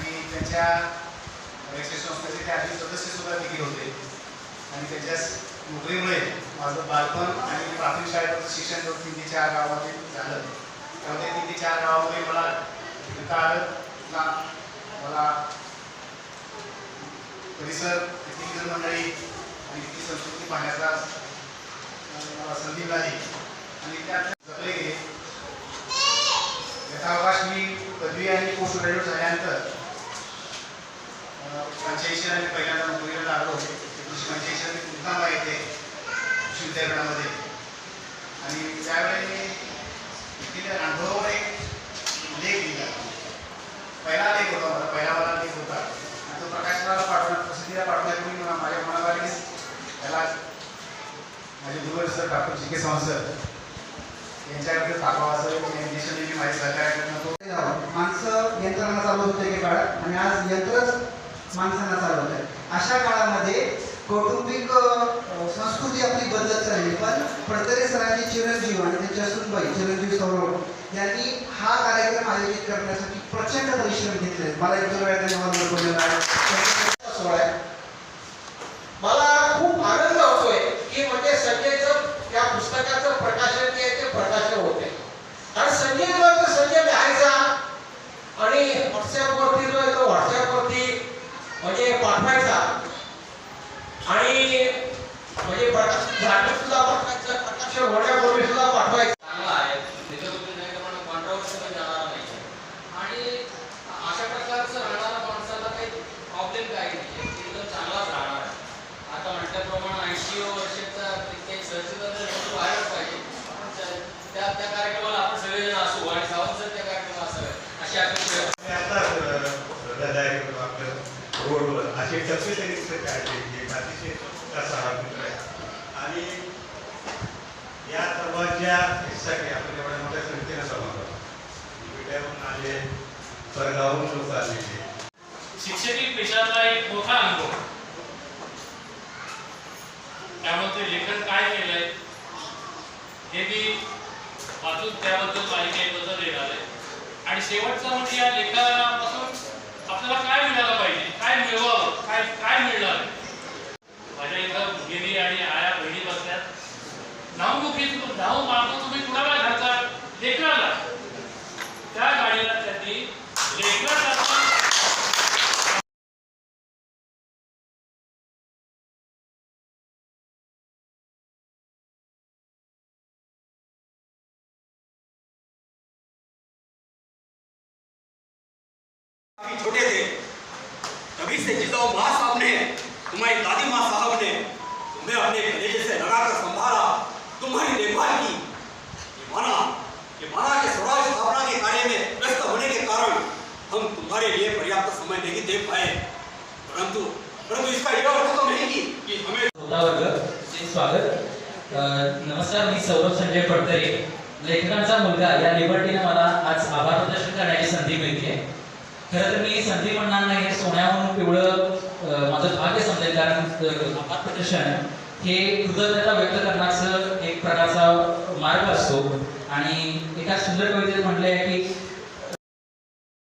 आणि त्यांच्या शैक्षणिक संस्थेचे ते आधी सदस्यसुद्धा देखील होते आणि त्यांच्या नोकरीमुळे माझं बालपण आणि प्राथमिक शाळेचं शिक्षण जो 3 ते 4 गावामध्ये झालं त्यामध्ये 3 ते 4 गावामध्ये मला मला परिसर तिथली मित्र मंडळी आणि तिथली संस्कृती पाहण्याचा मला संधी मिळाली आणि त्यात जगले गेले. यथावकाश मी पदवी आणि पोस्ट ग्रॅज्युएट झाल्यानंतर 85 आणि पहिल्यांदा नोकरीला लागलो. 1985 मी मुक्काम येथे कृषी विद्यापीठामध्ये आणि त्यावेळी मी तिथे अनुभवावर एक लेख लिहिला. पहिला लेख होता मला लेख होता आणि तो प्रकाशनाला प्रसिद्धीला पाठवण्यापूर्वी माझ्या मनात आली की त्याला माझे गुरुवर सर डॉक्टर जी के सावंत सर यांच्याकडे टाकावं असं दिशेने मी माझे सहकार्य करतो. माणसं यंत्रांना चालवत होते एके काळात आणि आज यंत्रच माणसांना चालवत आहे. अशा काळामध्ये कौटुंबिक संस्कृती आपली बदलत चालली, पण फडतरे सरांची चिरंजीव आणि त्यांच्या सुनबाई चिरंजीव सौरभ यांनी हा कार्यक्रम आयोजित करण्यासाठी प्रचंड परिश्रम घेतले. मला एक वेळा मला खूप आनंद होतोय की म्हणजे संजयचं त्या पुस्तकाचं प्रकाशन जे आहे ते प्रकाशन होते. कारण संजयला तर संजय लिहायचा आणि व्हॉट्सअपवरती जो आहे तो व्हॉट्सअपवरती म्हणजे पाठवायचा आणि म्हणजे प्रकाशन झालं सुद्धा प्रकाशन होण्यापूर्वी सुद्धा पाठवायचा. चांगला आहे त्याच्याबद्दल नाही तर मला कॉन्ट्रोवर्सी पण जाणार नाही आणि अशा प्रकारचं राहणारा माणसाला काही प्रॉब्लेम काही नाही एकदम चांगलाच राहणार आहे. आता म्हटल्याप्रमाणे 80 वर्षाचा काही सहजीवन व्हायलाच पाहिजे. त्या कार्यक्रमाला आपण सगळेजण असू आणि सावंत सर त्या कार्यक्रमात असावे अशी अपेक्षा रोडवर असे टप्पे त्यांनी काढले अतिशय कसा मित्र आहे आणि या सर्वांच्या साठी आपण एवढ्या मोठ्या संख्येनं समाज विट्याहून आले परगावून लोक आलेले. शिक्षकी पेशाचा एक मोठा अनुभव त्यामुळे ते लेखन काय केलंय हे मी वाचून त्याबद्दल माझी काही बदल येणार आहे आणि शेवटचा म्हणजे या लेखनापासून आपल्याला काय मिळालं पाहिजे, काय मिळवावं, काय मिळणार आहे. माझ्या इथं भगिनी आणि आया बहिणी बसल्यात. नाव मागतो तुम्ही कुणाला घालता लेकराला. त्या गाडीला त्यांनी लेकराला छोटे थे तभी से जिताओ माँ साहब ने तुम्हारी दादी माँ साहब ने तुम्हें अपने कलेजे से लगाकर संभाला, तुम्हारी देखभाल की. ये माना कि स्वराज स्थापना के कार्य में व्यस्त होने के कारण हम तुम्हारे लिए पर्याप्त समय नहीं दे पाए, परंतु इसका यह अर्थ तो नहीं कि हमें स्वागत. नमस्कार, मी सौरभ संजय फडतरे, लेखकांचा मुलगा या लिबर्टीने मला आज आभार प्रदर्शन करण्याची संधी मिळते. खरं तर मी संधी म्हणणार नाही, सोन्याहून पिवळं माझं भाग्य समजेल. कारण आभार प्रदर्शन हे कृतज्ञता व्यक्त करण्याचं एक प्रकारचा मार्ग असतो आणि एका सुंदर कवितेत म्हटलं आहे की